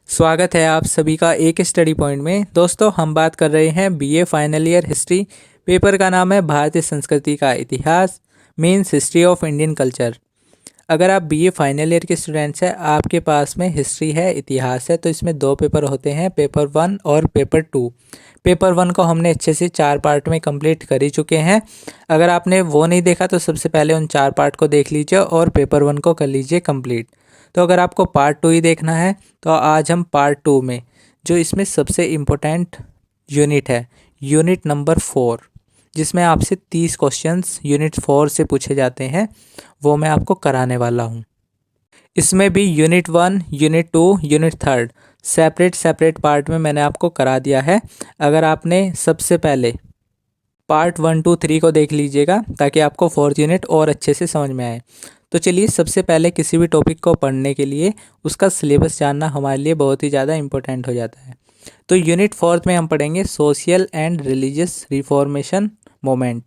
स्वागत है आप सभी का एक स्टडी पॉइंट में। दोस्तों, हम बात कर रहे हैं BA final year history. Paper का नाम है भारतीय संस्कृति का इतिहास, means history of Indian culture. अगर आप बीए फाइनल ईयर के स्टूडेंट्स हैं, आपके पास में हिस्ट्री है, इतिहास है, तो इसमें दो पेपर होते हैं, पेपर 1 और पेपर 2। पेपर 1 को हमने अच्छे से 4 पार्ट में कंप्लीट कर ही चुके हैं। अगर आपने वो नहीं देखा तो सबसे पहले उन 4 पार्ट को देख लीजिए और पेपर 1 को कर लीजिए कंप्लीट। तो अगर आपको पार्ट 2 ही देखना है तो आज हम पार्ट 2 में, जो इसमें सबसे इम्पोर्टेंट यूनिट है, यूनिट नंबर 4, जिसमें आपसे 30 क्वेश्चंस यूनिट 4 से पूछे जाते हैं, वो मैं आपको कराने वाला हूँ। इसमें भी unit 1, unit 2, unit 3 separate part में मैंने आपको करा दिया है। अगर आपने सबसे पहले पार्ट 1, 2, 3 को देख लीजिएगा ताकि आपको 4th यूनिट और अच्छे से समझ में आए। तो चलिए, सबसे पहले किसी भी टॉपिक को पढ़ने के लिए उसका सिलेबस जानना हमारे लिए बहुत ही ज़्यादा इम्पोर्टेंट हो जाता है। तो यूनिट 4 में हम पढ़ेंगे social and religious reformation moment,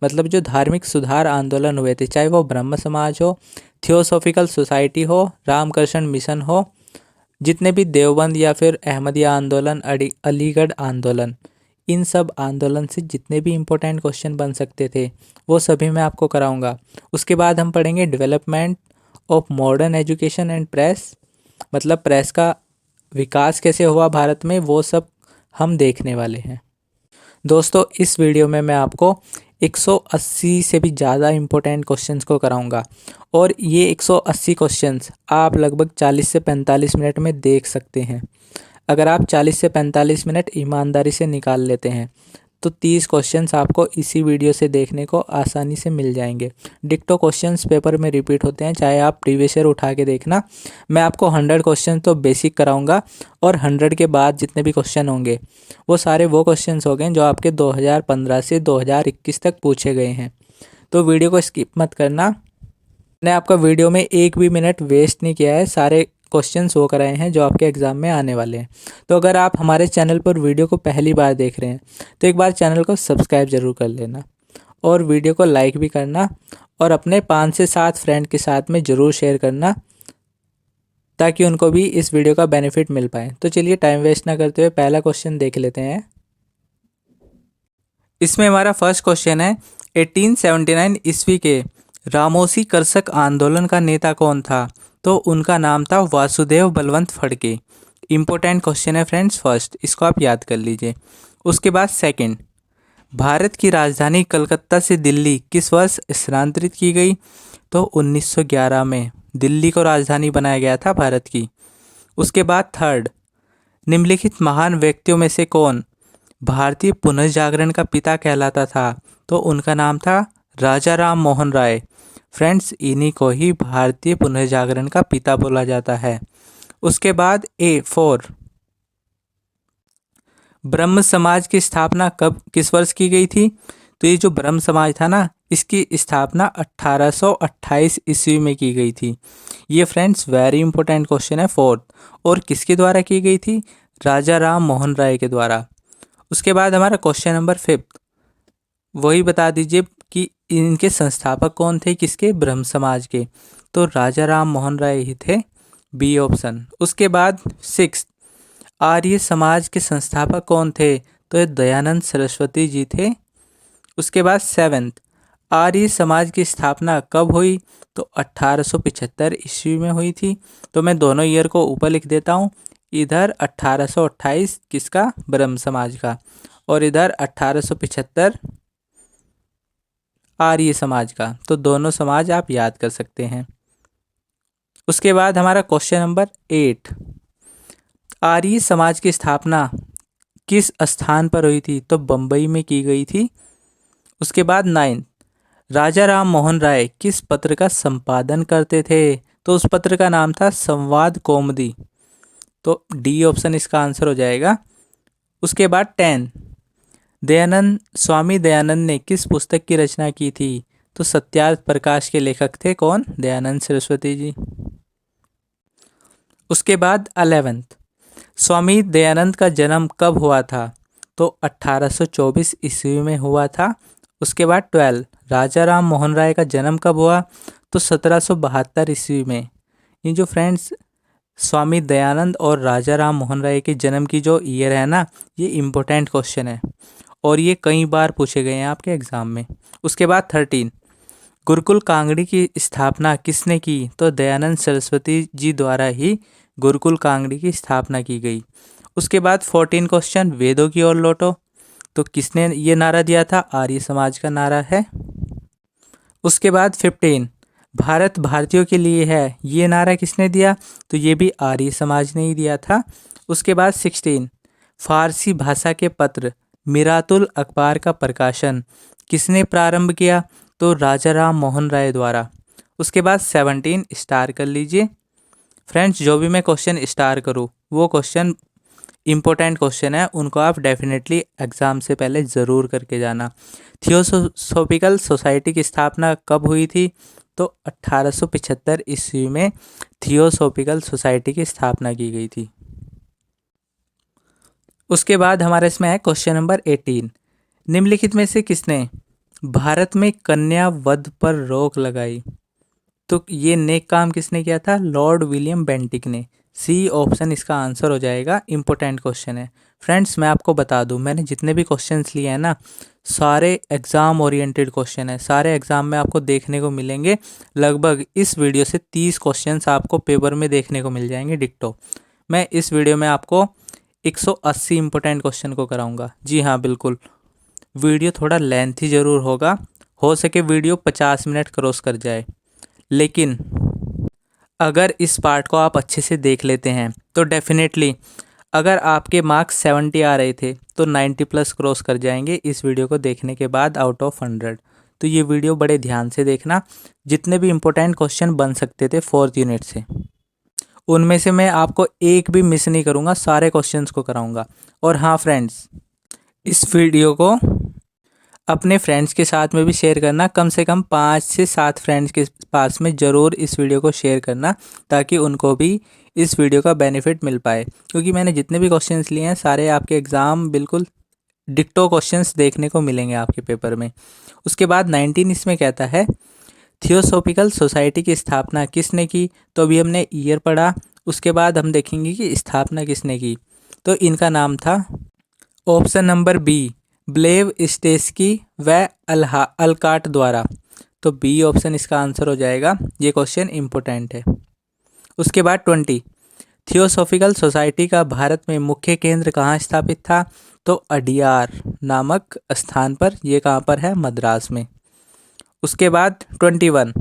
मतलब जो धार्मिक सुधार आंदोलन हुए थे, चाहे वो ब्रह्म समाज हो, थियोसॉफिकल सोसाइटी हो, रामकृष्ण मिशन हो, जितने भी देवबंद या फिर अहमदिया आंदोलन, अलीगढ़ आंदोलन, इन सब आंदोलन से जितने भी इम्पोर्टेंट क्वेश्चन बन सकते थे वो सभी मैं आपको कराऊंगा। उसके बाद हम पढ़ेंगे development of modern education and press, मतलब प्रेस का विकास कैसे हुआ भारत में, वो सब हम देखने वाले हैं। दोस्तों, इस वीडियो में मैं आपको 180 से भी ज़्यादा इम्पोर्टेंट क्वेश्चंस को कराऊंगा और ये 180 क्वेश्चंस आप लगभग 40 से 45 मिनट में देख सकते हैं। अगर आप 40 से 45 मिनट ईमानदारी से निकाल लेते हैं तो 30 क्वेश्चंस आपको इसी वीडियो से देखने को आसानी से मिल जाएंगे। डिक्टो क्वेश्चंस पेपर में रिपीट होते हैं, चाहे आप प्रीवियस ईयर उठा के देखना। मैं आपको 100 क्वेश्चन तो बेसिक कराऊंगा और 100 के बाद जितने भी क्वेश्चन होंगे वो सारे वो क्वेश्चंस हो गए जो आपके 2015 से 2021 तक पूछे गए हैं। तो वीडियो को स्किप मत करना। मैंने आपका वीडियो में एक भी मिनट वेस्ट नहीं किया है, सारे क्वेश्चंस वो कराए हैं जो आपके एग्ज़ाम में आने वाले हैं। तो अगर आप हमारे चैनल पर वीडियो को पहली बार देख रहे हैं तो एक बार चैनल को सब्सक्राइब ज़रूर कर लेना और वीडियो को लाइक भी करना और अपने 5 से 7 फ्रेंड के साथ में ज़रूर शेयर करना ताकि उनको भी इस वीडियो का बेनिफिट मिल पाए। तो चलिए, टाइम वेस्ट ना करते हुए पहला क्वेश्चन देख लेते हैं। इसमें हमारा फर्स्ट क्वेश्चन है, 1879 ईस्वी के रामोसी करसक आंदोलन का नेता कौन था? तो उनका नाम था वासुदेव बलवंत फड़के। इम्पोर्टेंट क्वेश्चन है फ्रेंड्स, फर्स्ट इसको आप याद कर लीजिए। उसके बाद सेकंड, भारत की राजधानी कलकत्ता से दिल्ली किस वर्ष स्थानांतरित की गई? तो 1911 में दिल्ली को राजधानी बनाया गया था भारत की। उसके बाद थर्ड, निम्नलिखित महान व्यक्तियों में से कौन भारतीय पुनर्जागरण का पिता कहलाता था? तो उनका नाम था राजा राम मोहन राय। फ्रेंड्स, इन्हीं को ही भारतीय पुनर्जागरण का पिता बोला जाता है। उसके बाद A4, ब्रह्म समाज की स्थापना किस वर्ष की गई थी? तो ये जो ब्रह्म समाज था ना, इसकी स्थापना 1828 ईस्वी में की गई थी। ये फ्रेंड्स वेरी इंपॉर्टेंट क्वेश्चन है फोर्थ। और किसके द्वारा की गई थी? राजा राम मोहन राय के द्वारा। उसके बाद हमारा क्वेश्चन नंबर 5, वही बता दीजिए कि इनके संस्थापक कौन थे, किसके? ब्रह्म समाज के। तो राजा राम मोहन राय ही थे, बी ऑप्शन। उसके बाद 6, आर्य समाज के संस्थापक कौन थे? तो ये दयानंद सरस्वती जी थे। उसके बाद 7, आर्य समाज की स्थापना कब हुई? तो 1875 ईस्वी में हुई थी। तो मैं दोनों ईयर को ऊपर लिख देता हूँ, इधर 1828 किसका? ब्रह्म समाज का, और इधर 1875 आर्य समाज का। तो दोनों समाज आप याद कर सकते हैं। उसके बाद हमारा क्वेश्चन नंबर 8, आर्य समाज की स्थापना किस स्थान पर हुई थी? तो बम्बई में की गई थी। उसके बाद 9, राजा राम मोहन राय किस पत्र का संपादन करते थे? तो उस पत्र का नाम था संवाद कौमुदी। तो डी ऑप्शन इसका आंसर हो जाएगा। उसके बाद 10, स्वामी दयानंद ने किस पुस्तक की रचना की थी? तो सत्यार्थ प्रकाश के लेखक थे कौन? दयानंद सरस्वती जी। उसके बाद 11, स्वामी दयानंद का जन्म कब हुआ था? तो 1824 ईस्वी में हुआ था। उसके बाद 12, राजा राम मोहन राय का जन्म कब हुआ? तो 1772 ईस्वी में। ये जो फ्रेंड्स स्वामी दयानंद और राजा राम मोहन राय के जन्म की जो ईयर है ना, ये इम्पोर्टेंट क्वेश्चन है और ये कई बार पूछे गए हैं आपके एग्ज़ाम में। उसके बाद 13, गुरुकुल कांगड़ी की स्थापना किसने की? तो दयानंद सरस्वती जी द्वारा ही गुरुकुल कांगड़ी की स्थापना की गई। उसके बाद 14 क्वेश्चन, वेदों की ओर लौटो, तो किसने ये नारा दिया था? आर्य समाज का नारा है। उसके बाद 15, भारत भारतीयों के लिए है, ये नारा किसने दिया? तो ये भी आर्य समाज ने ही दिया था। उसके बाद 16, फारसी भाषा के पत्र मिरातुल अखबार का प्रकाशन किसने प्रारंभ किया? तो राजा राम मोहन राय द्वारा। उसके बाद 17, स्टार कर लीजिए फ्रेंड्स। जो भी मैं क्वेश्चन स्टार करूँ वो क्वेश्चन इम्पोर्टेंट क्वेश्चन है, उनको आप डेफिनेटली एग्ज़ाम से पहले ज़रूर करके जाना। थियोसोफिकल सोसाइटी की स्थापना कब हुई थी? तो 1875 ईस्वी में थियोसोफिकल सोसाइटी की स्थापना की गई थी। उसके बाद हमारे इसमें है क्वेश्चन नंबर 18, निम्नलिखित में से किसने भारत में कन्या वध पर रोक लगाई? तो ये नेक काम किसने किया था? लॉर्ड विलियम बेंटिक ने। सी ऑप्शन इसका आंसर हो जाएगा। इम्पोर्टेंट क्वेश्चन है फ्रेंड्स। मैं आपको बता दूं, मैंने जितने भी क्वेश्चंस लिए हैं ना, सारे एग्ज़ाम ओरिएंटेड क्वेश्चन है। सारे एग्ज़ाम में आपको देखने को मिलेंगे। लगभग इस वीडियो से 30 क्वेश्चंस आपको पेपर में देखने को मिल जाएंगे डिक्टो। मैं इस वीडियो में आपको 180 इम्पोर्टेंट क्वेश्चन को कराऊंगा। जी हाँ, बिल्कुल। वीडियो थोड़ा लेंथी ज़रूर होगा, हो सके वीडियो 50 मिनट क्रॉस कर जाए, लेकिन अगर इस पार्ट को आप अच्छे से देख लेते हैं तो डेफिनेटली अगर आपके मार्क्स 70 आ रहे थे तो 90 प्लस क्रॉस कर जाएंगे इस वीडियो को देखने के बाद आउट ऑफ 100। तो ये वीडियो बड़े ध्यान से देखना। जितने भी इम्पोर्टेंट क्वेश्चन बन सकते थे 4th यूनिट से, उनमें से मैं आपको एक भी मिस नहीं करूँगा, सारे क्वेश्चंस को कराऊँगा। और हाँ फ्रेंड्स, इस वीडियो को अपने फ्रेंड्स के साथ में भी शेयर करना। कम से कम 5 से 7 फ्रेंड्स के पास में ज़रूर इस वीडियो को शेयर करना, ताकि उनको भी इस वीडियो का बेनिफिट मिल पाए। क्योंकि मैंने जितने भी क्वेश्चंस लिए हैं सारे आपके एग्ज़ाम बिल्कुल डिक्टो क्वेश्चंस देखने को मिलेंगे आपके पेपर में। उसके बाद 19 इसमें कहता है थियोसोफिकल सोसाइटी की स्थापना किसने की? तो अभी हमने ईयर पढ़ा। उसके बाद हम देखेंगे कि स्थापना किसने की। तो इनका नाम था ऑप्शन नंबर बी, ब्लेव स्टेस्की व अल्काट द्वारा। तो बी ऑप्शन इसका आंसर हो जाएगा। ये क्वेश्चन इम्पोर्टेंट है। उसके बाद 20, थियोसोफिकल सोसाइटी का भारत में मुख्य केंद्र कहाँ स्थापित था? तो अडियार नामक स्थान पर। ये कहाँ पर है? मद्रास में। उसके बाद 21,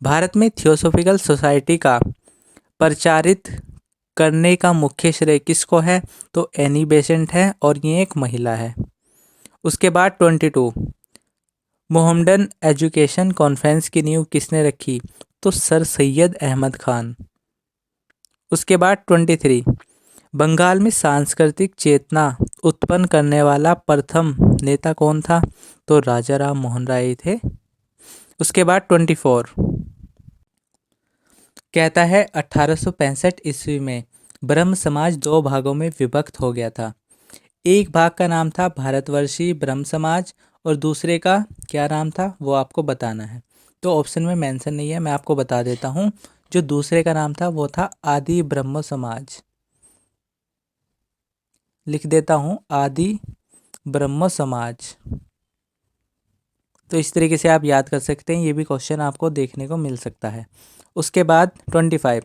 भारत में थियोसोफिकल सोसाइटी का प्रचारित करने का मुख्य श्रेय किसको है? तो एनी बेसेंट है और ये एक महिला है। उसके बाद 22, मोहम्मडन एजुकेशन कॉन्फ्रेंस की नींव किसने रखी? तो सर सैयद अहमद खान। उसके बाद 23, बंगाल में सांस्कृतिक चेतना उत्पन्न करने वाला प्रथम नेता कौन था? तो राजा राम मोहन राय थे। उसके बाद 24, कहता है 1865 ईस्वी में ब्रह्म समाज 2 भागों में विभक्त हो गया था। एक भाग का नाम था भारतवर्षीय ब्रह्म समाज और दूसरे का क्या नाम था वो आपको बताना है। तो ऑप्शन में मेंशन नहीं है, मैं आपको बता देता हूँ। जो दूसरे का नाम था वो था आदि ब्रह्म समाज। लिख देता हूँ, आदि ब्रह्म समाज। तो इस तरीके से आप याद कर सकते हैं। ये भी क्वेश्चन आपको देखने को मिल सकता है। उसके बाद 25,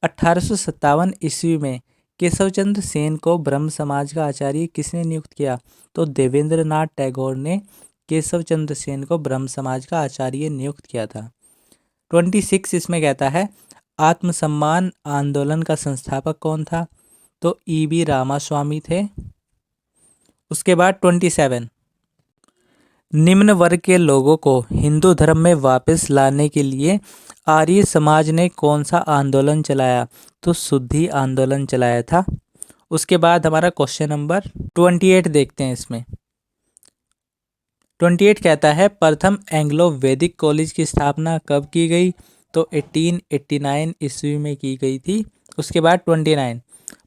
1857 ईस्वी में केशवचंद्र सेन को ब्रह्म समाज का आचार्य किसने नियुक्त किया? तो देवेंद्र नाथ टैगोर ने केशवचंद्र सेन को ब्रह्म समाज का आचार्य नियुक्त किया था। 26 इसमें कहता है आत्मसम्मान आंदोलन का संस्थापक कौन था? तो ई.बी. रामास्वामी थे। उसके बाद 27, निम्न वर्ग के लोगों को हिंदू धर्म में वापस लाने के लिए आर्य समाज ने कौन सा आंदोलन चलाया? तो शुद्धि आंदोलन चलाया था। उसके बाद हमारा क्वेश्चन नंबर 28 देखते हैं। इसमें 28 कहता है प्रथम एंग्लो वैदिक कॉलेज की स्थापना कब की गई? तो 1889 ईस्वी में की गई थी। उसके बाद 29,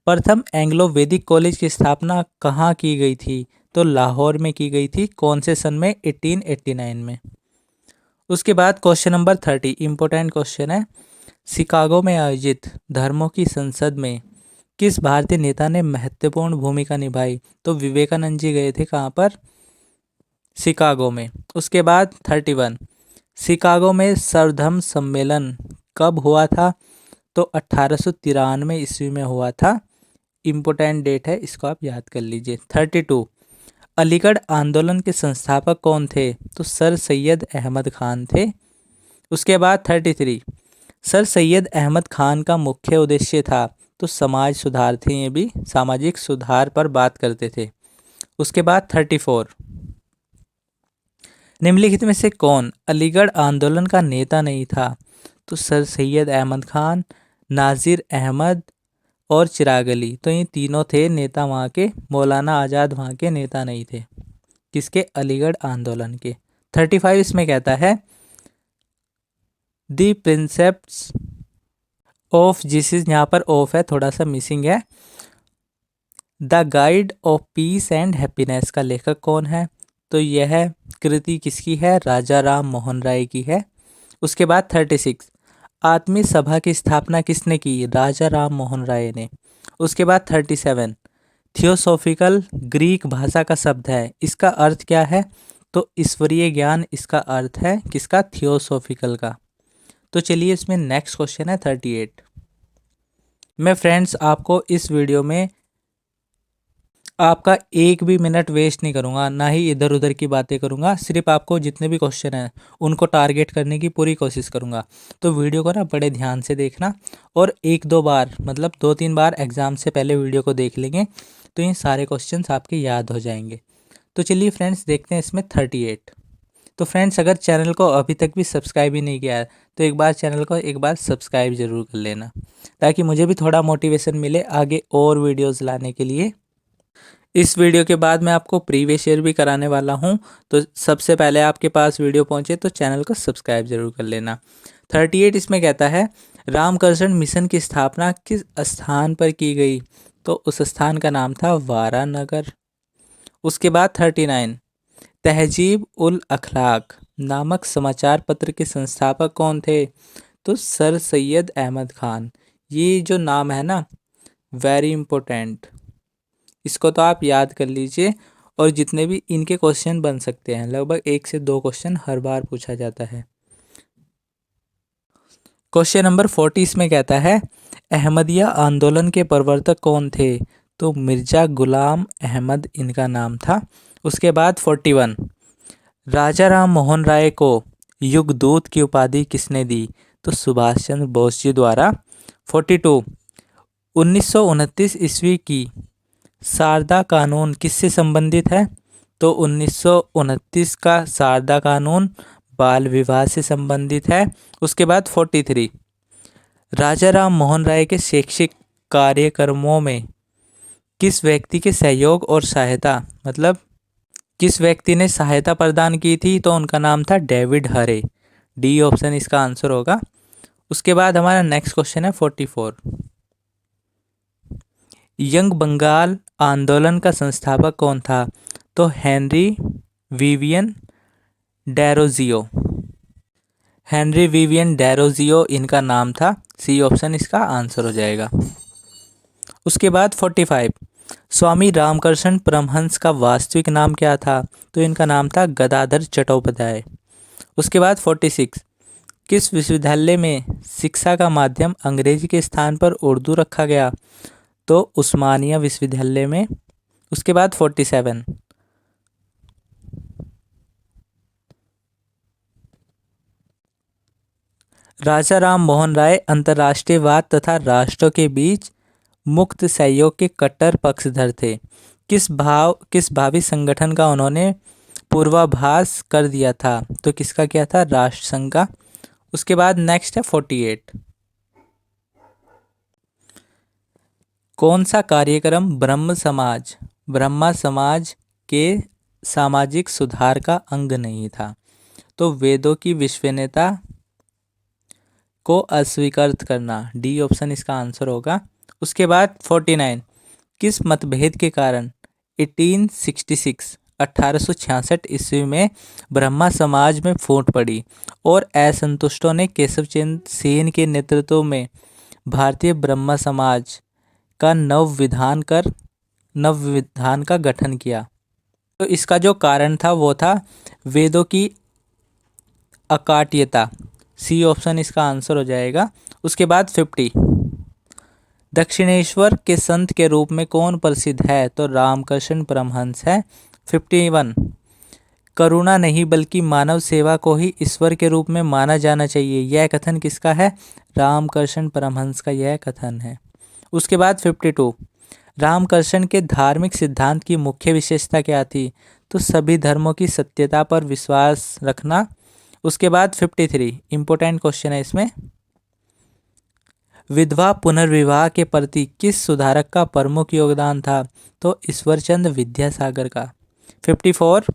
प्रथम एंग्लो वैदिक कॉलेज की स्थापना कहाँ की गई थी? तो लाहौर में की गई थी। कौन से सन में? 1889 में। उसके बाद क्वेश्चन नंबर 30 इम्पोर्टेंट क्वेश्चन है, शिकागो में आयोजित धर्मों की संसद में किस भारतीय नेता ने महत्वपूर्ण भूमिका निभाई? तो विवेकानंद जी गए थे कहाँ पर? शिकागो में। उसके बाद 31, शिकागो में सर्वधर्म सम्मेलन कब हुआ था? तो 1893 ईस्वी में हुआ था। इम्पोर्टेंट डेट है, इसको आप याद कर लीजिए। 32, अलीगढ़ आंदोलन के संस्थापक कौन थे? तो सर सैयद अहमद खान थे। उसके बाद 33, सर सैयद अहमद खान का मुख्य उद्देश्य था? तो समाज सुधार थे, ये भी सामाजिक सुधार पर बात करते थे। उसके बाद 34, निम्नलिखित में से कौन अलीगढ़ आंदोलन का नेता नहीं था? तो सर सैयद अहमद खान, नाजिर अहमद और चिराग अली। तो ये तीनों थे नेता वहाँ के। मौलाना आज़ाद वहाँ के नेता नहीं थे। किसके? अलीगढ़ आंदोलन के। 35 इसमें कहता है द प्रिंसेप्ट्स ऑफ जीसस, यहाँ पर ऑफ है, थोड़ा सा मिसिंग है। The guide of peace and happiness का लेखक कौन है? तो यह कृति किसकी है? राजा राम मोहन राय की है। उसके बाद 36, आत्मीय सभा की स्थापना किसने की? राजा राम मोहन राय ने। उसके बाद 37, थियोसॉफिकल ग्रीक भाषा का शब्द है, इसका अर्थ क्या है? तो ईश्वरीय ज्ञान इसका अर्थ है। किसका? थियोसॉफिकल का। तो चलिए इसमें नेक्स्ट क्वेश्चन है 38। मैं फ्रेंड्स आपको इस वीडियो में आपका एक भी मिनट वेस्ट नहीं करूंगा, ना ही इधर उधर की बातें करूंगा। सिर्फ आपको जितने भी क्वेश्चन हैं उनको टारगेट करने की पूरी कोशिश करूंगा। तो वीडियो को ना बड़े ध्यान से देखना, और एक दो बार मतलब 2-3 बार एग्ज़ाम से पहले वीडियो को देख लेंगे तो ये सारे क्वेश्चंस आपके याद हो जाएंगे। तो चलिए फ्रेंड्स देखते हैं इसमें 38। तो फ्रेंड्स अगर चैनल को अभी तक भी सब्सक्राइब ही नहीं किया है तो एक बार चैनल को एक बार सब्सक्राइब ज़रूर कर लेना, ताकि मुझे भी थोड़ा मोटिवेशन मिले आगे और वीडियोज़ लाने के लिए। इस वीडियो के बाद मैं आपको प्रीवियस ईयर भी कराने वाला हूं, तो सबसे पहले आपके पास वीडियो पहुंचे तो चैनल को सब्सक्राइब जरूर कर लेना। 38 इसमें कहता है रामकृष्ण मिशन की स्थापना किस स्थान पर की गई? तो उस स्थान का नाम था वारानगर। उसके बाद 39, तहजीब उल अखलाक नामक समाचार पत्र के संस्थापक कौन थे? तो सर सैयद अहमद खान। ये जो नाम है ना, वेरी इंपॉर्टेंट, इसको तो आप याद कर लीजिए। और जितने भी इनके क्वेश्चन बन सकते हैं, लगभग 1 से 2 क्वेश्चन हर बार पूछा जाता है। क्वेश्चन नंबर 40 इसमें कहता है अहमदिया आंदोलन के प्रवर्तक कौन थे? तो मिर्ज़ा गुलाम अहमद इनका नाम था। उसके बाद 41, राजा राम मोहन राय को युगदूत की उपाधि किसने दी? तो सुभाष चंद्र बोस जी द्वारा। 42, 1929 ईस्वी की शारदा कानून किससे संबंधित है? तो 1929 का शारदा कानून बाल विवाह से संबंधित है। उसके बाद 43, राजा राम मोहन राय के शैक्षिक कार्यक्रमों में किस व्यक्ति के सहयोग और सहायता, मतलब किस व्यक्ति ने सहायता प्रदान की थी? तो उनका नाम था डेविड हरे। डी ऑप्शन इसका आंसर होगा। उसके बाद हमारा नेक्स्ट क्वेश्चन है 44, यंग बंगाल आंदोलन का संस्थापक कौन था? तो Henry Vivian Derozio. Henry Vivian Derozio इनका नाम था। सी ऑप्शन इसका आंसर हो जाएगा। उसके बाद 45, स्वामी रामकृष्ण परमहंस का वास्तविक नाम क्या था? तो इनका नाम था गदाधर चट्टोपाध्याय। उसके बाद 46, किस विश्वविद्यालय में शिक्षा का माध्यम अंग्रेजी के स्थान पर उर्दू रखा गया? तो उस्मानिया विश्वविद्यालय में। उसके बाद 47, राजा राम मोहन राय अंतर्राष्ट्रीयवाद तथा राष्ट्रों के बीच मुक्त सहयोग के कट्टर पक्षधर थे। किस भावी संगठन का उन्होंने पूर्वाभास कर दिया था? तो किसका किया था? राष्ट्रसंघ का। उसके बाद नेक्स्ट है 48, कौन सा कार्यक्रम ब्रह्मा समाज के सामाजिक सुधार का अंग नहीं था? तो वेदों की विश्वसनीयता को अस्वीकार करना। डी ऑप्शन इसका आंसर होगा। उसके बाद 49, किस मतभेद के कारण 1866 1866 ईस्वी में ब्रह्मा समाज में फूट पड़ी और असंतुष्टों ने केशव चंद्र सेन के नेतृत्व में भारतीय ब्रह्मा समाज का नव विधान का गठन किया। तो इसका जो कारण था वो था वेदों की अकाट्यता। सी ऑप्शन इसका आंसर हो जाएगा। उसके बाद 50, दक्षिणेश्वर के संत के रूप में कौन प्रसिद्ध है? तो रामकृष्ण परमहंस है। 51, करुणा नहीं बल्कि मानव सेवा को ही ईश्वर के रूप में माना जाना चाहिए, यह कथन किसका है? रामकृष्ण परमहंस का यह कथन है। उसके बाद 52, रामकृष्ण के धार्मिक सिद्धांत की मुख्य विशेषता क्या थी? तो सभी धर्मों की सत्यता पर विश्वास रखना। उसके बाद 53, इंपॉर्टेंट क्वेश्चन है इसमें, विधवा पुनर्विवाह के प्रति किस सुधारक का प्रमुख योगदान था? तो ईश्वरचंद्र विद्यासागर का। 54,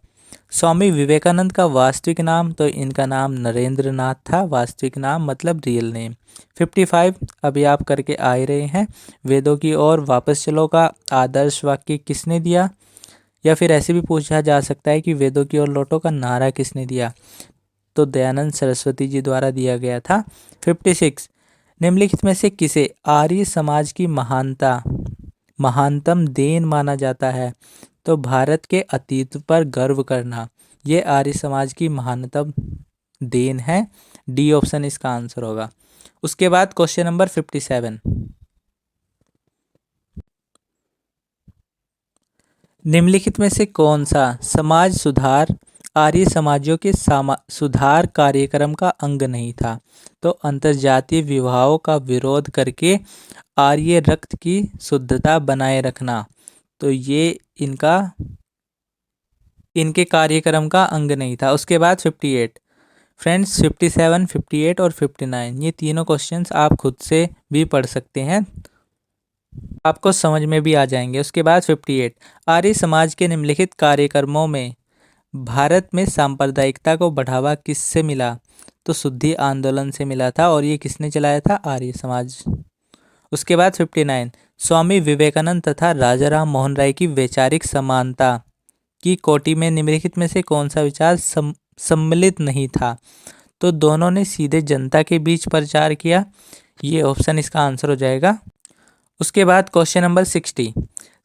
स्वामी विवेकानंद का वास्तविक नाम? तो इनका नाम नरेंद्र नाथ था, वास्तविक नाम मतलब रियल नेम। 55, अभी आप करके आ ही रहे हैं, वेदों की ओर वापस चलो का आदर्श वाक्य किसने दिया? या फिर ऐसे भी पूछा जा सकता है कि वेदों की ओर लौटो का नारा किसने दिया? तो दयानंद सरस्वती जी द्वारा दिया गया था। 56, निम्नलिखित में से किसे आर्य समाज की महानतम देन माना जाता है? तो भारत के अतीत पर गर्व करना, ये आर्य समाज की महानतम देन है। डी ऑप्शन इसका आंसर होगा। उसके बाद क्वेश्चन नंबर 57, निम्नलिखित में से कौन सा समाज सुधार आर्य समाजों के सुधार कार्यक्रम का अंग नहीं था? तो अंतर्जातीय विवाहों का विरोध करके आर्य रक्त की शुद्धता बनाए रखना, तो ये इनके कार्यक्रम का अंग नहीं था। उसके बाद 58, फ्रेंड्स 57, 58 और 59 ये तीनों क्वेश्चंस आप खुद से भी पढ़ सकते हैं, आपको समझ में भी आ जाएंगे। उसके बाद 58, आर्य समाज के निम्नलिखित कार्यक्रमों में भारत में सांप्रदायिकता को बढ़ावा किससे मिला? तो शुद्धि आंदोलन से मिला था, और ये किसने चलाया था? आर्य समाज। उसके बाद 59, स्वामी विवेकानंद तथा राजा राम मोहन राय की वैचारिक समानता की कोटि में निम्नलिखित में से कौन सा विचार सम्मिलित नहीं था? तो दोनों ने सीधे जनता के बीच प्रचार किया, ये ऑप्शन इसका आंसर हो जाएगा। उसके बाद क्वेश्चन नंबर 60,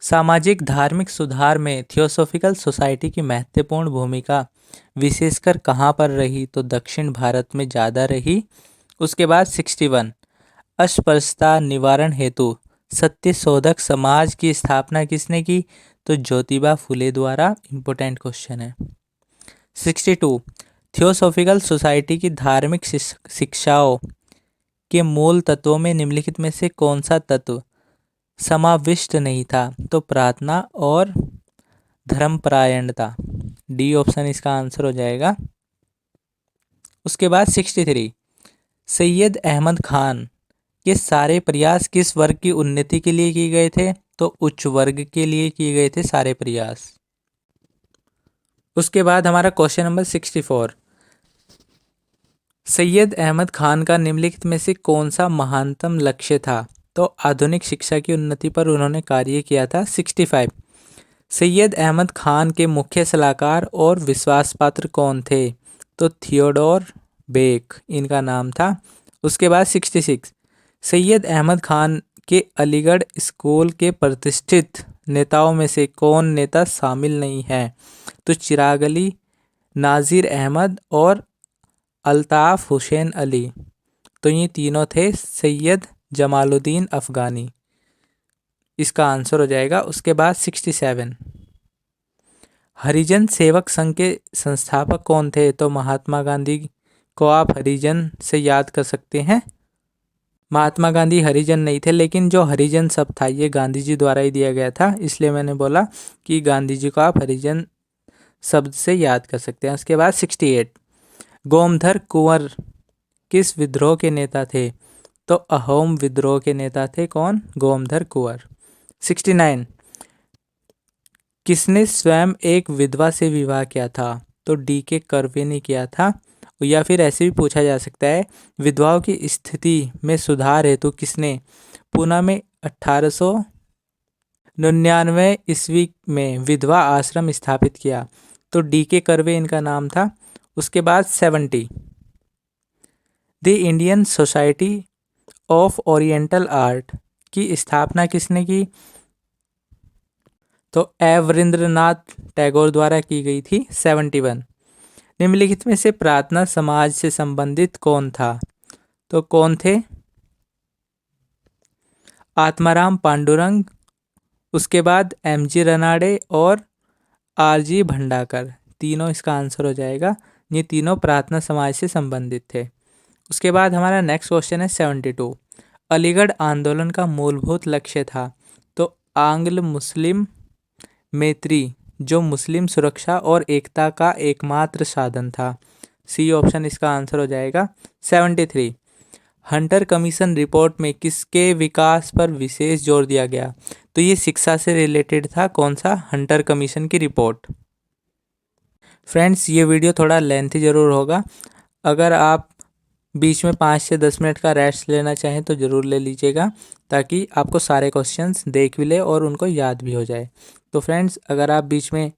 सामाजिक धार्मिक सुधार में थियोसॉफिकल सोसाइटी की महत्वपूर्ण भूमिका विशेषकर कहाँ पर रही? तो दक्षिण भारत में ज़्यादा रही। उसके बाद 61, अस्पृश्यता निवारण हेतु सत्य शोधक समाज की स्थापना किसने की? तो ज्योतिबा फुले द्वारा। इंपॉर्टेंट क्वेश्चन है। 62, थियोसॉफिकल सोसाइटी की धार्मिक शिक्षाओं के मूल तत्वों में निम्नलिखित में से कौन सा तत्व समाविष्ट नहीं था? तो प्रार्थना और धर्मपरायणता। डी ऑप्शन इसका आंसर हो जाएगा। उसके बाद 63, सैयद अहमद खान के सारे प्रयास किस वर्ग की उन्नति के लिए किए गए थे? तो उच्च वर्ग के लिए किए गए थे सारे प्रयास। उसके बाद हमारा क्वेश्चन नंबर 64, सैयद अहमद खान का निम्नलिखित में से कौन सा महानतम लक्ष्य था? तो आधुनिक शिक्षा की उन्नति पर उन्होंने कार्य किया था। 65, सैयद अहमद खान के मुख्य सलाहकार और विश्वास पात्र कौन थे? तो थियोडोर बेक इनका नाम था। उसके बाद 66, सैयद अहमद खान के अलीगढ़ स्कूल के प्रतिष्ठित नेताओं में से कौन नेता शामिल नहीं है? तो चिराग अली, नाज़िर अहमद और अल्ताफ़ हुसैन अली, तो ये तीनों थे सैयद जमालुद्दीन अफ़गानी, इसका आंसर हो जाएगा। उसके बाद 67, हरिजन सेवक संघ के संस्थापक कौन थे? तो महात्मा गांधी को आप हरिजन से याद कर सकते हैं। महात्मा गांधी हरिजन नहीं थे, लेकिन जो हरिजन शब्द था ये गांधी जी द्वारा ही दिया गया था, इसलिए मैंने बोला कि गांधी जी को आप हरिजन शब्द से याद कर सकते हैं। उसके बाद 68, गोमधर कुंवर किस विद्रोह के नेता थे? तो अहोम विद्रोह के नेता थे। कौन? गोमधर कुंवर। 69, किसने स्वयं एक विधवा से विवाह किया था? तो D.K. कर्वे ने किया था। या फिर ऐसे भी पूछा जा सकता है, विधवाओं की स्थिति में सुधार हेतु किसने पुणे में 1800 99 ईस्वी में विधवा आश्रम स्थापित किया? तो DK कर्वे इनका नाम था। उसके बाद 70, the Indian society of oriental art की स्थापना किसने की? तो रविंद्रनाथ टैगोर द्वारा की गई थी। 71, निम्नलिखित में से प्रार्थना समाज से संबंधित कौन था? तो कौन थे? आत्माराम पांडुरंग, उसके बाद MG रनाडे और RG भंडाकर, तीनों इसका आंसर हो जाएगा। ये तीनों प्रार्थना समाज से संबंधित थे। उसके बाद हमारा नेक्स्ट क्वेश्चन है 72, अलीगढ़ आंदोलन का मूलभूत लक्ष्य था? तो आंग्ल मुस्लिम मैत्री, जो मुस्लिम सुरक्षा और एकता का एकमात्र साधन था। C ऑप्शन इसका आंसर हो जाएगा। 73, हंटर कमीशन रिपोर्ट में किसके विकास पर विशेष जोर दिया गया? तो ये शिक्षा से रिलेटेड था। कौन सा? हंटर कमीशन की रिपोर्ट। फ्रेंड्स, ये वीडियो थोड़ा लेंथी ज़रूर होगा। अगर आप बीच में 5 से 10 मिनट का रेस्ट लेना चाहें तो ज़रूर ले लीजिएगा, ताकि आपको सारे क्वेश्चंस देख भी ले और उनको याद भी हो जाए। तो फ्रेंड्स, अगर आप बीच में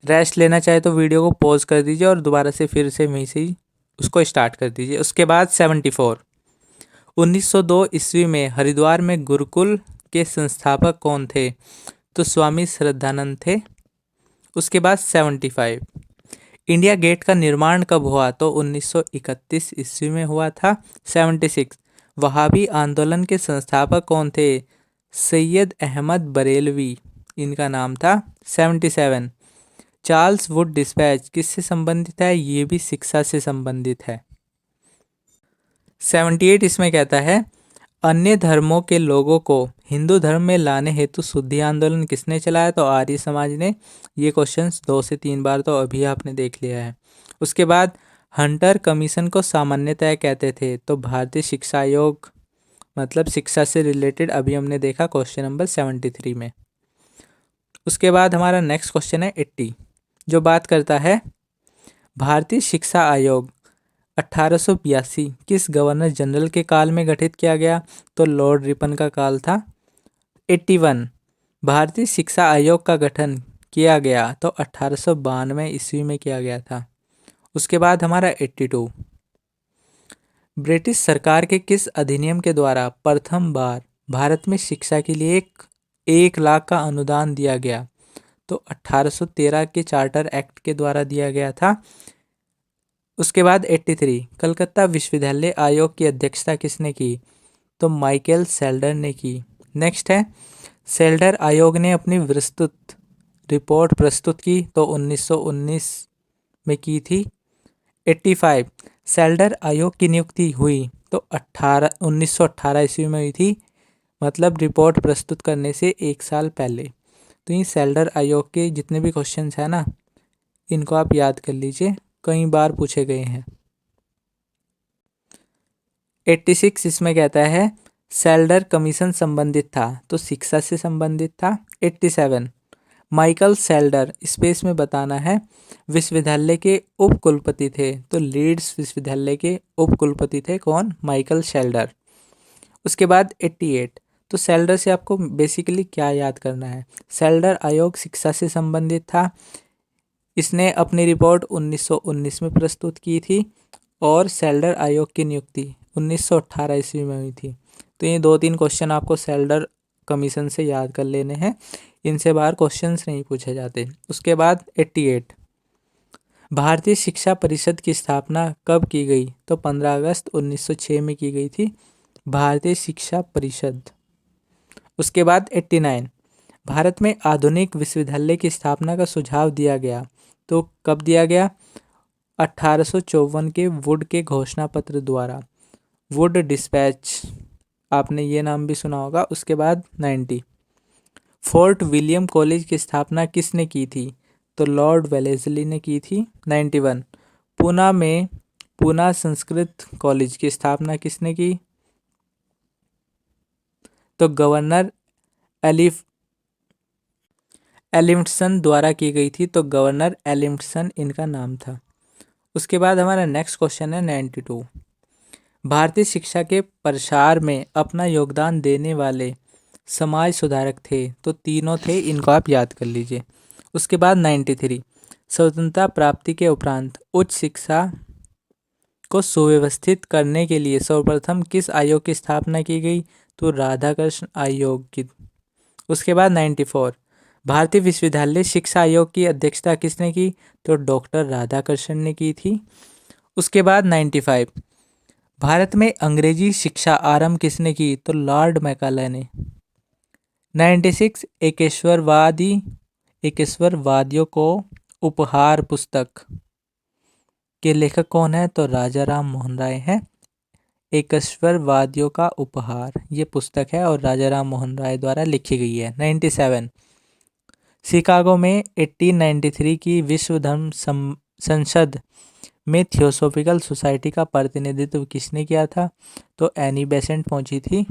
रेस्ट लेना चाहें तो वीडियो को पॉज कर दीजिए और दोबारा से फिर से वहीं से ही उसको स्टार्ट कर दीजिए। उसके बाद 74, 1902 ईस्वी में हरिद्वार में गुरुकुल के संस्थापक कौन थे? तो स्वामी श्रद्धानंद थे। उसके बाद 75, इंडिया गेट का निर्माण कब हुआ? तो 1931 ईस्वी में हुआ था। 76, वहाबी आंदोलन के संस्थापक कौन थे? सैयद अहमद बरेलवी इनका नाम था। 77, चार्ल्स वुड डिस्पैच किससे संबंधित है? ये भी शिक्षा से संबंधित है। 78 इसमें कहता है, अन्य धर्मों के लोगों को हिंदू धर्म में लाने हेतु शुद्धि आंदोलन किसने चलाया? तो आर्य समाज ने। ये क्वेश्चंस 2 से 3 बार तो अभी आपने देख लिया है। उसके बाद हंटर कमीशन को सामान्यतः कहते थे? तो भारतीय शिक्षा आयोग, मतलब शिक्षा से रिलेटेड अभी हमने देखा क्वेश्चन नंबर 73 में। उसके बाद हमारा नेक्स्ट क्वेश्चन है 80, जो बात करता है भारतीय शिक्षा आयोग 1882 किस गवर्नर जनरल के काल में गठित किया गया? तो लॉर्ड रिपन का काल था। 81, भारतीय शिक्षा आयोग का गठन किया गया? तो 1892 ईस्वी में किया गया था। उसके बाद हमारा 82, ब्रिटिश सरकार के किस अधिनियम के द्वारा प्रथम बार भारत में शिक्षा के लिए 1 लाख का अनुदान दिया गया? तो 1813 के चार्टर एक्ट के द्वारा दिया गया था। उसके बाद 83, कलकत्ता विश्वविद्यालय आयोग की अध्यक्षता किसने की? तो माइकल सेल्डर ने की। नेक्स्ट है, सेल्डर आयोग ने अपनी विस्तृत रिपोर्ट प्रस्तुत की? तो 1919 में की थी। 85, सेल्डर आयोग की नियुक्ति हुई? तो 1918 ईस्वी में हुई थी, मतलब रिपोर्ट प्रस्तुत करने से 1 साल पहले। तो ये सेल्डर आयोग के जितने भी क्वेश्चंस हैं ना, इनको आप याद कर लीजिए, कई बार पूछे गए हैं। 86 इसमें कहता है सेल्डर कमीशन संबंधित था? तो शिक्षा से संबंधित था। 87, माइकल सेल्डर स्पेस में बताना है विश्वविद्यालय के उप कुलपति थे? तो लीड्स विश्वविद्यालय के उप कुलपति थे। कौन? माइकल सेल्डर। उसके बाद 88, तो सेल्डर से आपको बेसिकली क्या याद करना है? सेल्डर आयोग शिक्षा से संबंधित था। इसने अपनी रिपोर्ट 1919 में प्रस्तुत की थी और सेल्डर आयोग की नियुक्ति 1918 ईस्वी में हुई थी। तो ये 2-3 क्वेश्चन आपको सेल्डर कमीशन से याद कर लेने हैं, इनसे बाहर क्वेश्चंस नहीं पूछे जाते। उसके बाद 88, भारतीय शिक्षा परिषद की स्थापना कब की गई? तो 15 अगस्त 1906 में की गई थी भारतीय शिक्षा परिषद। उसके बाद 89, भारत में आधुनिक विश्वविद्यालय की स्थापना का सुझाव दिया गया? तो कब दिया गया? 1854 के वुड के घोषणा पत्र द्वारा, वुड डिस्पैच, आपने ये नाम भी सुना होगा। उसके बाद 90, फोर्ट विलियम कॉलेज की स्थापना किसने की थी? तो लॉर्ड वेलेस्ली ने की थी। 91, पूना में पूना संस्कृत कॉलेज की स्थापना किसने की? तो गवर्नर एलिम्टसन द्वारा की गई थी। तो गवर्नर एलिम्टसन इनका नाम था। उसके बाद हमारा नेक्स्ट क्वेश्चन है 92, भारतीय शिक्षा के प्रसार में अपना योगदान देने वाले समाज सुधारक थे, तो तीनों थे, इनको आप याद कर लीजिए। उसके बाद 93, स्वतंत्रता प्राप्ति के उपरांत उच्च शिक्षा को सुव्यवस्थित करने के लिए सर्वप्रथम किस आयोग की स्थापना की गई? तो राधाकृष्ण आयोग की। उसके बाद 94, भारतीय विश्वविद्यालय शिक्षा आयोग की अध्यक्षता किसने की? तो डॉक्टर राधाकृष्ण ने की थी। उसके बाद 95, भारत में अंग्रेजी शिक्षा आरंभ किसने की? तो लॉर्ड मैकाले ने। 96, एकेश्वरवादियों को उपहार पुस्तक के लेखक कौन है? तो राजा राम मोहन राय हैं। एकेश्वरवादियों का उपहार ये पुस्तक है और राजा राम मोहन राय द्वारा लिखी गई है। 97, शिकागो में 1893 की विश्व धर्म संसद में थियोसॉफिकल सोसाइटी का प्रतिनिधित्व किसने किया था? तो एनी बेसेंट पहुंची थी।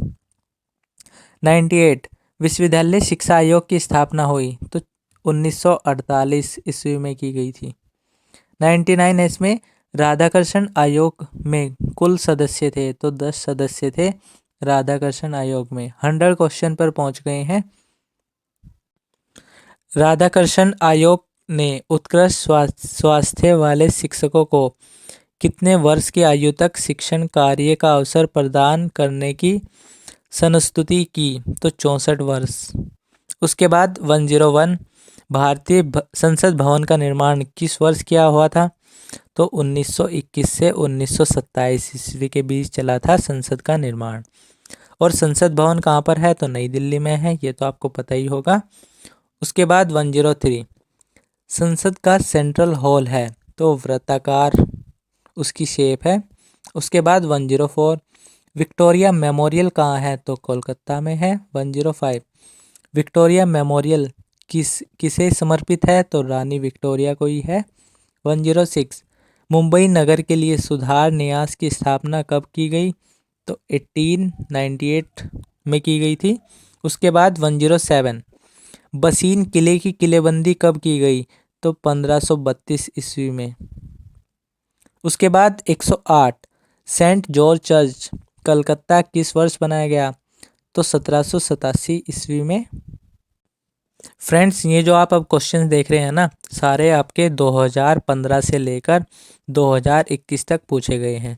98, विश्वविद्यालय शिक्षा आयोग की स्थापना हुई तो 1948 ईस्वी में की गई थी। 99, इसमें राधाकृष्ण आयोग में कुल सदस्य थे तो 10 सदस्य थे राधाकृष्ण आयोग में। 100 क्वेश्चन पर पहुंच गए हैं। राधाकृष्ण आयोग ने उत्कृष्ट स्वास्थ्य वाले शिक्षकों को कितने वर्ष की आयु तक शिक्षण कार्य का अवसर प्रदान करने की संस्तुति की? तो 64 वर्ष। उसके बाद 101, भारतीय संसद भवन का निर्माण किस वर्ष किया हुआ था? तो 1921 से 1927 ईस्वी के बीच चला था संसद का निर्माण। और संसद भवन कहाँ पर है? तो नई दिल्ली में है, ये तो आपको पता ही होगा। उसके बाद 103, संसद का सेंट्रल हॉल है तो वृत्ताकार उसकी शेप है। उसके बाद 104, विक्टोरिया मेमोरियल कहाँ है? तो कोलकाता में है। 105, विक्टोरिया मेमोरियल किसे समर्पित है? तो रानी विक्टोरिया को ही है। 106, मुंबई नगर के लिए सुधार न्यास की स्थापना कब की गई? तो 1898 में की गई थी। उसके बाद 107, बसीन किले की किलेबंदी कब की गई? तो 1532 ईस्वी में। उसके बाद 108, सेंट जॉर्ज चर्च कलकत्ता किस वर्ष बनाया गया? तो 1787 ईस्वी में। फ्रेंड्स, ये जो आप अब क्वेश्चंस देख रहे हैं ना, सारे आपके 2015 से लेकर 2021 तक पूछे गए हैं।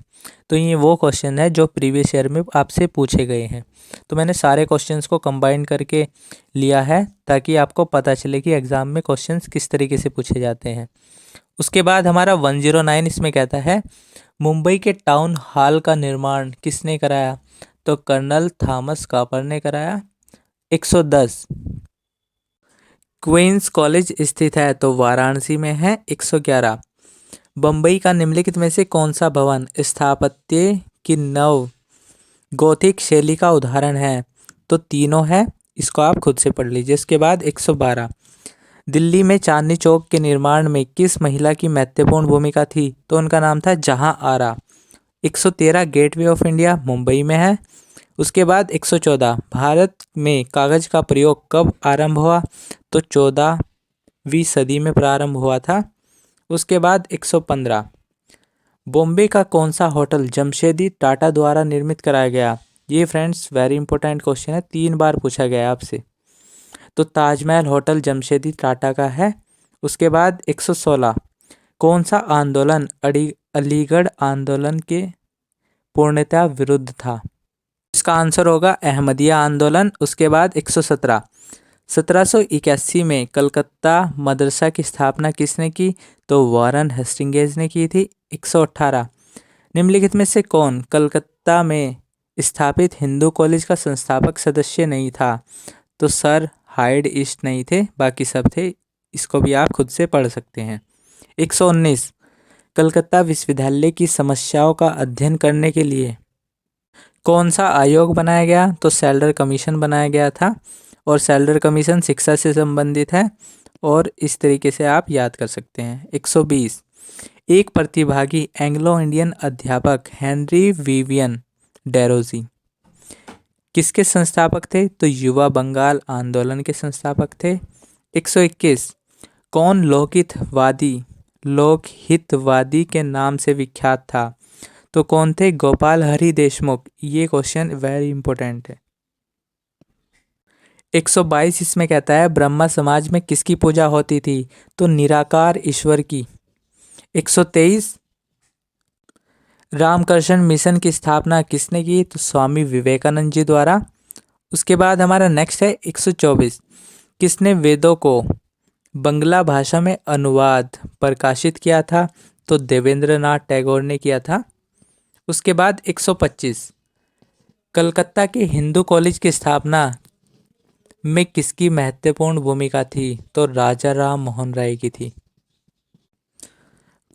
तो ये वो क्वेश्चन है जो प्रीवियस ईयर में आपसे पूछे गए हैं। तो मैंने सारे क्वेश्चंस को कंबाइन करके लिया है ताकि आपको पता चले कि एग्ज़ाम में क्वेश्चंस किस तरीके से पूछे जाते हैं। उसके बाद हमारा 109 इसमें कहता है, मुंबई के टाउन हॉल का निर्माण किसने कराया? तो कर्नल थॉमस कॉपर ने कराया। 110, क्वींस कॉलेज स्थित है तो वाराणसी में है। 111, बम्बई का निम्नलिखित में से कौन सा भवन स्थापत्य की नव गोथिक शैली का उदाहरण है? तो तीनों है, इसको आप खुद से पढ़ लीजिए। इसके बाद 112, दिल्ली में चांदनी चौक के निर्माण में किस महिला की महत्वपूर्ण भूमिका थी? तो उनका नाम था जहां आरा। 113, गेटवे ऑफ इंडिया मुंबई में है। उसके बाद 114, भारत में कागज का प्रयोग कब आरंभ हुआ? तो 14वीं सदी में प्रारंभ हुआ था। उसके बाद 115, बॉम्बे का कौन सा होटल जमशेदी टाटा द्वारा निर्मित कराया गया? ये फ्रेंड्स वेरी इंपॉर्टेंट क्वेश्चन है, 3 बार पूछा गया आपसे। तो ताजमहल होटल जमशेदी टाटा का है। उसके बाद 116, कौन सा आंदोलन अलीगढ़ आंदोलन के पूर्णतः विरुद्ध था? इसका आंसर होगा अहमदिया आंदोलन। उसके बाद 117, 1781 में कलकत्ता मदरसा की स्थापना किसने की? तो वॉरेन हेस्टिंग्स ने की थी। 118, निम्नलिखित में से कौन कलकत्ता में स्थापित हिंदू कॉलेज का संस्थापक सदस्य नहीं था? तो सर हाइड ईस्ट नहीं थे, बाकी सब थे। इसको भी आप खुद से पढ़ सकते हैं। 119, कलकत्ता विश्वविद्यालय की समस्याओं का अध्ययन करने के लिए कौन सा आयोग बनाया गया? तो सेल्डर कमीशन बनाया गया था। और सेल्डर कमीशन शिक्षा से संबंधित है और इस तरीके से आप याद कर सकते हैं। 120, एक प्रतिभागी एंग्लो इंडियन अध्यापक हेनरी विवियन डेरोजी किसके संस्थापक थे? तो युवा बंगाल आंदोलन के संस्थापक थे। 121, कौन लोकहितवादी के नाम से विख्यात था? तो कौन थे? गोपाल हरि देशमुख। ये क्वेश्चन वेरी इंपॉर्टेंट है। 122 इसमें कहता है ब्रह्मा समाज में किसकी पूजा होती थी, तो निराकार ईश्वर की। 123 रामकृष्ण मिशन की स्थापना किसने की, तो स्वामी विवेकानंद जी द्वारा। उसके बाद हमारा नेक्स्ट है 124 किसने वेदों को बंगला भाषा में अनुवाद प्रकाशित किया था, तो देवेंद्रनाथ टैगोर ने किया था। उसके बाद 125 कलकत्ता के हिंदू कॉलेज की स्थापना में किसकी महत्वपूर्ण भूमिका थी, तो राजा राम मोहन राय की थी।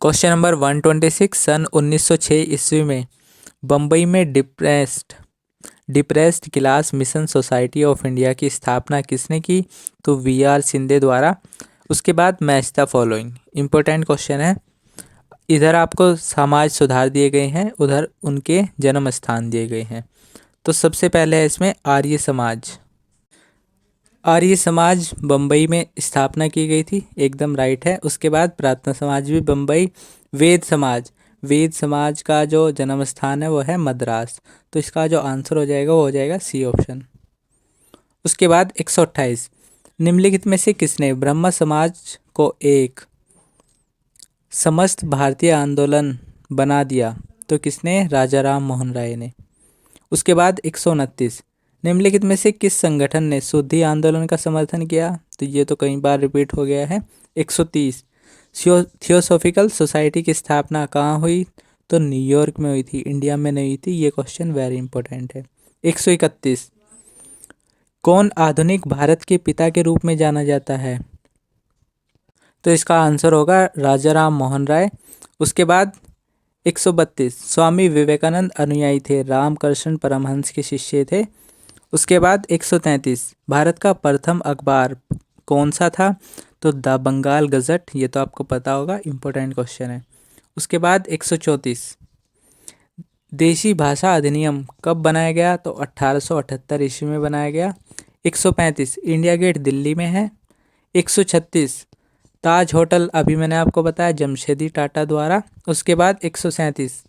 क्वेश्चन नंबर 126 सन 1906 ईस्वी में बम्बई में depressed class mission society of India की स्थापना किसने की, तो वी.आर. सिंधे द्वारा। उसके बाद match the following, important question है। इधर आपको समाज सुधार दिए गए हैं, उधर उनके जन्म स्थान दिए गए हैं। तो सबसे पहले है इसमें आर्य समाज। आर्य समाज बम्बई में स्थापना की गई थी, एकदम राइट है। उसके बाद प्रार्थना समाज भी बम्बई। वेद समाज का जो जन्म स्थान है वो है मद्रास। तो इसका जो आंसर हो जाएगा वो हो जाएगा सी ऑप्शन। उसके बाद 128 निम्नलिखित में से किसने ब्रह्म समाज को एक समस्त भारतीय आंदोलन बना दिया, तो किसने, राजा राम मोहन राय ने। उसके बाद 129 निम्नलिखित में से किस संगठन ने शुद्धि आंदोलन का समर्थन किया, तो ये तो कई बार रिपीट हो गया है। 130 थियोसॉफिकल सोसाइटी की स्थापना कहाँ हुई, तो न्यूयॉर्क में हुई थी, इंडिया में नहीं हुई थी। ये क्वेश्चन वेरी इंपॉर्टेंट है। 131 कौन आधुनिक भारत के पिता के रूप में जाना जाता है, तो इसका आंसर होगा राजा राम मोहन राय। उसके बाद 132 स्वामी विवेकानंद अनुयायी थे, रामकृष्ण परमहंस के शिष्य थे। उसके बाद 133 भारत का प्रथम अखबार कौन सा था, तो द बंगाल गजट। ये तो आपको पता होगा, इंपॉर्टेंट क्वेश्चन है। उसके बाद 134 देशी भाषा अधिनियम कब बनाया गया, तो 1878 ईस्वी में बनाया गया। 135 इंडिया गेट दिल्ली में है। 136 ताज होटल अभी मैंने आपको बताया जमशेदी टाटा द्वारा। उसके बाद 137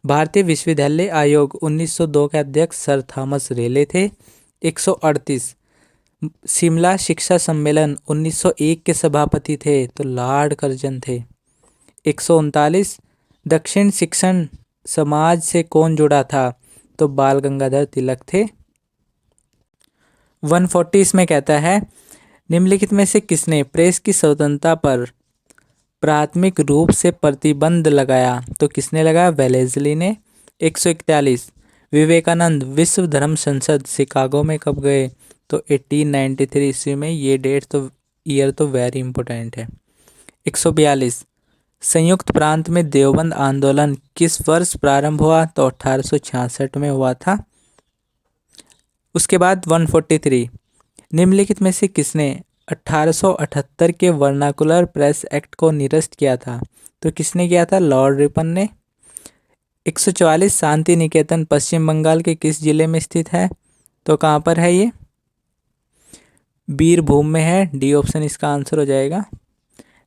भारतीय विश्वविद्यालय आयोग 1902 के अध्यक्ष सर थॉमस रेले थे। 138 शिमला शिक्षा सम्मेलन 1901 के सभापति थे, तो लॉर्ड कर्जन थे। 139 दक्षिण शिक्षण समाज से कौन जुड़ा था, तो बाल गंगाधर तिलक थे। 140 में कहता है निम्नलिखित में से किसने प्रेस की स्वतंत्रता पर प्राथमिक रूप से प्रतिबंध लगाया, तो किसने लगाया, वेलेस्ली ने। 141 विवेकानंद विश्व धर्म संसद शिकागो में कब गए, तो 1893 ईस्वी में। ये डेट तो ईयर तो वेरी इंपॉर्टेंट है। 142 संयुक्त प्रांत में देवबंद आंदोलन किस वर्ष प्रारंभ हुआ, तो 1866 में हुआ था। उसके बाद 143 निम्नलिखित में से किसने 1878 के वर्नाकुलर प्रेस एक्ट को निरस्त किया था, तो किसने किया था, लॉर्ड रिपन ने। 144 शांति निकेतन पश्चिम बंगाल के किस जिले में स्थित है, तो कहाँ पर है ये, बीरभूम में है। डी ऑप्शन इसका आंसर हो जाएगा।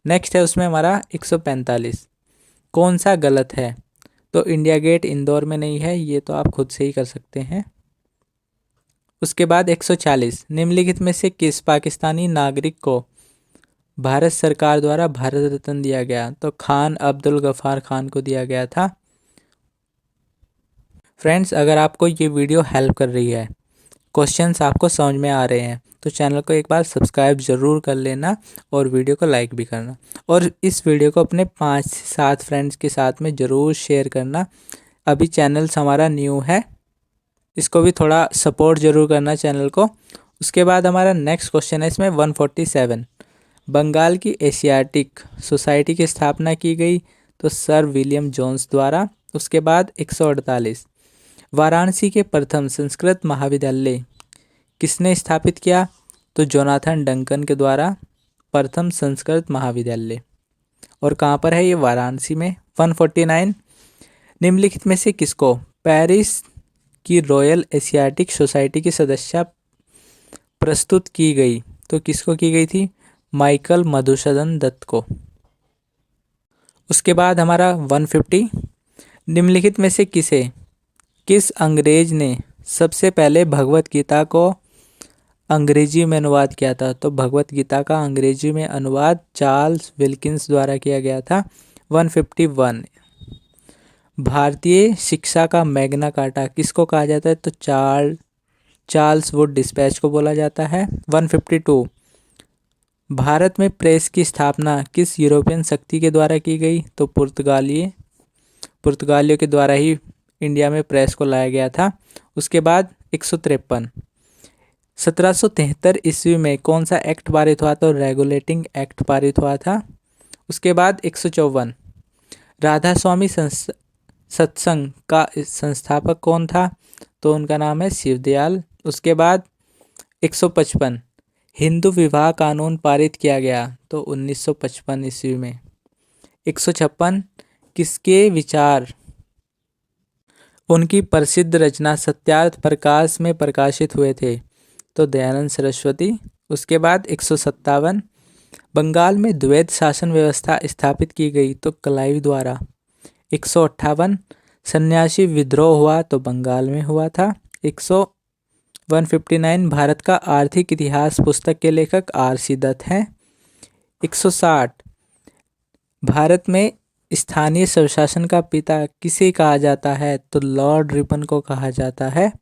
नेक्स्ट है उसमें हमारा 145 कौन सा गलत है, तो इंडिया गेट इंदौर में नहीं है, ये तो आप खुद से ही कर सकते हैं। उसके बाद 140 निम्नलिखित में से किस पाकिस्तानी नागरिक को भारत सरकार द्वारा भारत रत्न दिया गया, तो खान अब्दुल गफ्फार खान को दिया गया था। फ्रेंड्स, अगर आपको ये वीडियो हेल्प कर रही है, क्वेश्चंस आपको समझ में आ रहे हैं, तो चैनल को एक बार सब्सक्राइब ज़रूर कर लेना और वीडियो को लाइक भी करना, और इस वीडियो को अपने 5 से 7 फ्रेंड्स के साथ में ज़रूर शेयर करना। अभी चैनल हमारा न्यू है, इसको भी थोड़ा सपोर्ट ज़रूर करना चैनल को। उसके बाद हमारा नेक्स्ट क्वेश्चन है इसमें 147 बंगाल की एशियाटिक सोसाइटी की स्थापना की गई, तो सर विलियम जोन्स द्वारा। उसके बाद 148 वाराणसी के प्रथम संस्कृत महाविद्यालय किसने स्थापित किया, तो जोनाथन डंकन के द्वारा प्रथम संस्कृत महाविद्यालय, और कहाँ पर है ये, वाराणसी में। 149 निम्नलिखित में से किसको पेरिस की रॉयल एशियाटिक सोसाइटी की सदस्य प्रस्तुत की गई, तो किसको की गई थी, माइकल मधुसूदन दत्त को। उसके बाद हमारा 150 निम्नलिखित में से किस अंग्रेज ने सबसे पहले भगवत गीता को अंग्रेजी में अनुवाद किया था? तो भगवत गीता का अंग्रेजी में अनुवाद चार्ल्स विल्किंस द्वारा किया गया था 151। भारतीय शिक्षा का मैग्ना कार्टा किसको कहा जाता है? तो चार्ल्स वुड डिस्पैच को बोला जाता है। 152। भारत में प्रेस की स्थापना किस यूरोपियन शक्ति के द्वारा की गई? तो पुर्तगालियों के द्वारा ही इंडिया में प्रेस को लाया गया था। उसके बाद 153। 1773 ईस्वी में कौन सा एक्ट पारित हुआ? तो रेगुलेटिंग एक्ट पारित हुआ था। उसके बाद 154। राधा स्वामी सत्संग का संस्थापक कौन था? तो उनका नाम है शिवदयाल। उसके बाद 155। हिंदू विवाह कानून पारित किया गया? तो 1955 ईस्वी में। 156। किसके विचार उनकी प्रसिद्ध रचना सत्यार्थ प्रकाश में प्रकाशित हुए थे? तो दयानंद सरस्वती। उसके बाद 157। बंगाल में द्वैध शासन व्यवस्था स्थापित की गई? तो क्लाइव द्वारा। 158। सन्यासी विद्रोह हुआ? तो बंगाल में हुआ था। 159। भारत का आर्थिक इतिहास पुस्तक के लेखक RC दत्त हैं। 160। भारत में स्थानीय स्वशासन का पिता किसे कहा जाता है? तो लॉर्ड रिपन को कहा जाता है।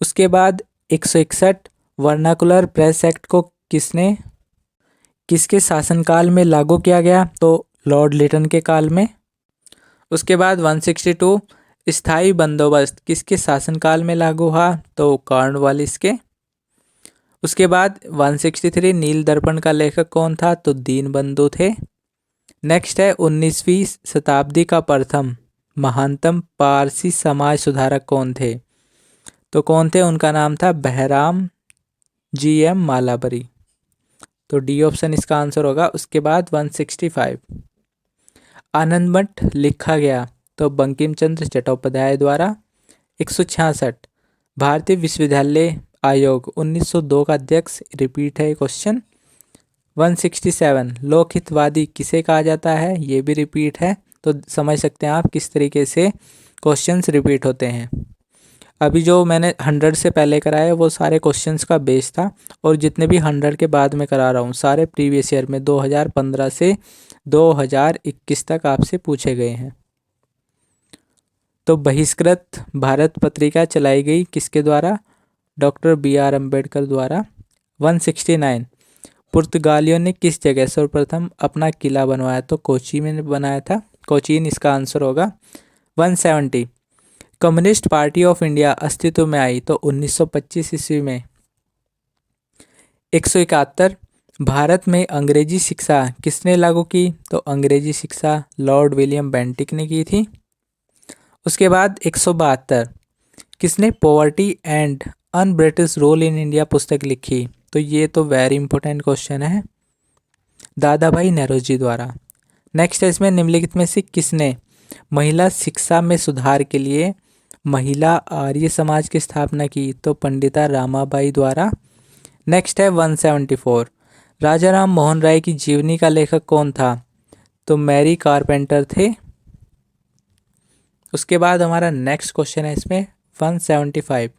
उसके बाद 161। वर्नाकुलर प्रेस एक्ट को किसके शासनकाल में लागू किया गया? तो लॉर्ड लिटन के काल में। उसके बाद 162। स्थायी बंदोबस्त किसके शासनकाल में लागू हुआ? तो कॉर्नवालिस के। उसके बाद 163। नील दर्पण का लेखक कौन था? तो दीनबंधु थे। नेक्स्ट है 19वीं शताब्दी का प्रथम महानतम पारसी समाज सुधारक कौन थे? तो कौन थे? उनका नाम था बहराम GM मालाबरी। तो डी ऑप्शन इसका आंसर होगा। उसके बाद 165। आनंद मठ लिखा गया? तो बंकिम चंद्र चट्टोपाध्याय द्वारा। 166। भारतीय विश्वविद्यालय आयोग 1902 का अध्यक्ष रिपीट है क्वेश्चन। 167। लोकहितवादी किसे कहा जाता है? ये भी रिपीट है। तो समझ सकते हैं आप किस तरीके से क्वेश्चंस रिपीट होते हैं। अभी जो मैंने 100 से पहले कराया वो सारे क्वेश्चंस का बेस था, और जितने भी 100 के बाद में करा रहा हूँ सारे प्रीवियस ईयर में 2015 से 2021 तक आपसे पूछे गए हैं। तो बहिष्कृत भारत पत्रिका चलाई गई किसके द्वारा? डॉक्टर BR अम्बेडकर द्वारा। 169। पुर्तगालियों ने किस जगह सर्वप्रथम अपना किला बनवाया? तो कोची में बनाया था। कोचीन इसका आंसर होगा। 170। कम्युनिस्ट पार्टी ऑफ इंडिया अस्तित्व में आई? तो 1925 ईस्वी में। 171। भारत में अंग्रेजी शिक्षा किसने लागू की? तो अंग्रेजी शिक्षा लॉर्ड विलियम बेंटिक ने की थी। उसके बाद 172। किसने poverty and un British rule in India पुस्तक लिखी? तो ये तो वेरी इंपॉर्टेंट क्वेश्चन है, दादा भाई नौरोजी द्वारा। नेक्स्ट है इसमें निम्नलिखित में से किसने महिला शिक्षा में सुधार के लिए महिला आर्य समाज की स्थापना की? तो पंडिता रामाबाई द्वारा। नेक्स्ट है 174। राजा राम मोहन राय की जीवनी का लेखक कौन था? तो मैरी कारपेंटर थे। उसके बाद हमारा नेक्स्ट क्वेश्चन है इसमें 175।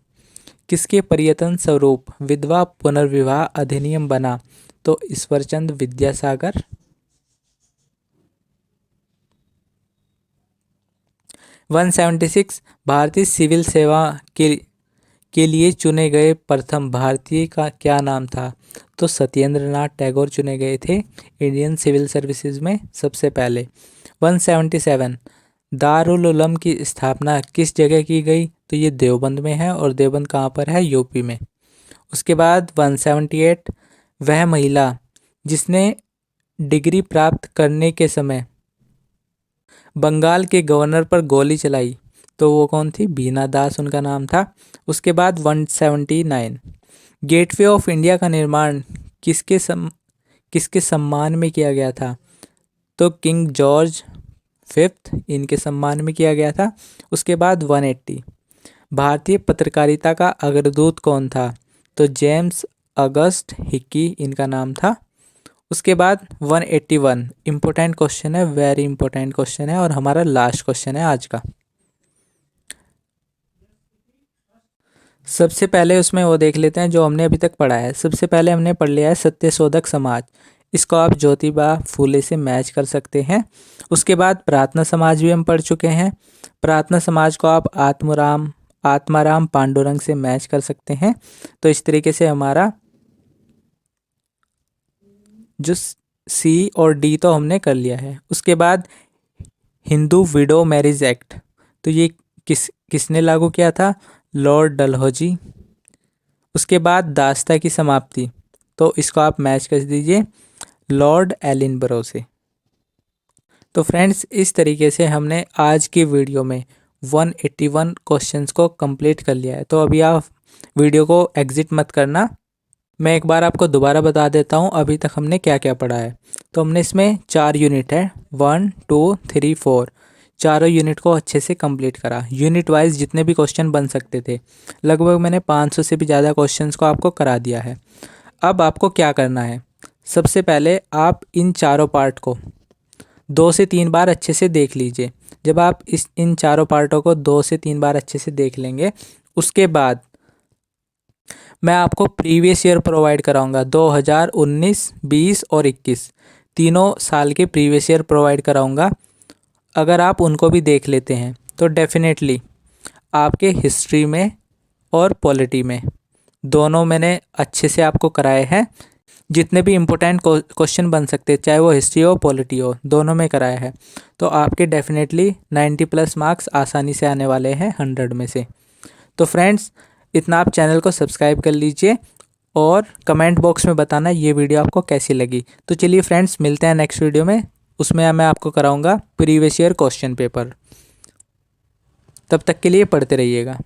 किसके प्रयत्न स्वरूप विधवा पुनर्विवाह अधिनियम बना? तो ईश्वरचंद विद्यासागर। 176। भारतीय सिविल सेवा के लिए चुने गए प्रथम भारतीय का क्या नाम था? तो सत्येंद्र नाथ टैगोर चुने गए थे इंडियन सिविल सर्विसेज में सबसे पहले। 177। दारुल उलूम की स्थापना किस जगह की गई? तो ये देवबंद में है, और देवबंद कहाँ पर है? यूपी में। उसके बाद 178। वह महिला जिसने डिग्री प्राप्त करने के समय बंगाल के गवर्नर पर गोली चलाई, तो वो कौन थी? बीना दास उनका नाम था। उसके बाद 179। गेटवे ऑफ इंडिया का निर्माण किसके सम्मान में किया गया था? तो किंग जॉर्ज 5 इनके सम्मान में किया गया था। उसके बाद 180। भारतीय पत्रकारिता का अग्रदूत कौन था? तो जेम्स अगस्ट हिक्की इनका नाम था। उसके बाद 181। इम्पोर्टेंट क्वेश्चन है, वेरी इंपॉर्टेंट क्वेश्चन है, और हमारा लास्ट क्वेश्चन है आज का। सबसे पहले उसमें वो देख लेते हैं जो हमने अभी तक पढ़ा है। सबसे पहले हमने पढ़ लिया है सत्यशोधक समाज। इसको आप ज्योतिबा फूले से मैच कर सकते हैं। उसके बाद प्रार्थना समाज भी हम पढ़ चुके हैं। प्रार्थना समाज को आप आत्माराम पांडुरंग से मैच कर सकते हैं। तो इस तरीके से हमारा जो सी और डी तो हमने कर लिया है। उसके बाद हिंदू विडो मैरिज एक्ट, तो ये किसने लागू किया था? लॉर्ड डलहौजी। उसके बाद दास्ता की समाप्ति, तो इसको आप मैच कर दीजिए लॉर्ड एलिनबरो से। तो फ्रेंड्स, इस तरीके से हमने आज की वीडियो में 181 क्वेश्चंस को कंप्लीट कर लिया है। तो अभी आप वीडियो को एग्जिट मत करना। मैं एक बार आपको दोबारा बता देता हूँ अभी तक हमने क्या क्या पढ़ा है। तो हमने इसमें 4 यूनिट है, 1 2 3 4, चारों यूनिट को अच्छे से कंप्लीट करा। यूनिट वाइज जितने भी क्वेश्चन बन सकते थे, लगभग मैंने 500 से भी ज़्यादा क्वेश्चंस को आपको करा दिया है। अब आपको क्या करना है, सबसे पहले आप इन चारों पार्ट को 2 से 3 बार अच्छे से देख लीजिए। जब आप इन चारों पार्टों को 2 से 3 बार अच्छे से देख लेंगे, उसके बाद मैं आपको प्रीवियस ईयर प्रोवाइड कराऊंगा। 2019, 20 और 21 तीनों साल के प्रीवियस ईयर प्रोवाइड कराऊंगा। अगर आप उनको भी देख लेते हैं तो डेफिनेटली आपके हिस्ट्री में और पॉलिटी में दोनों मैंने अच्छे से आपको कराए हैं। जितने भी इम्पोर्टेंट क्वेश्चन बन सकते हैं, चाहे वो हिस्ट्री हो पॉलिटी हो, दोनों में कराया है। तो आपके डेफिनेटली 90+ मार्क्स आसानी से आने वाले हैं 100 में से। तो फ्रेंड्स, इतना आप चैनल को सब्सक्राइब कर लीजिए और कमेंट बॉक्स में बताना ये वीडियो आपको कैसी लगी। तो चलिए फ्रेंड्स, मिलते हैं नेक्स्ट वीडियो में। उसमें मैं आपको कराऊंगा प्रीवियस ईयर क्वेश्चन पेपर। तब तक के लिए पढ़ते रहिएगा।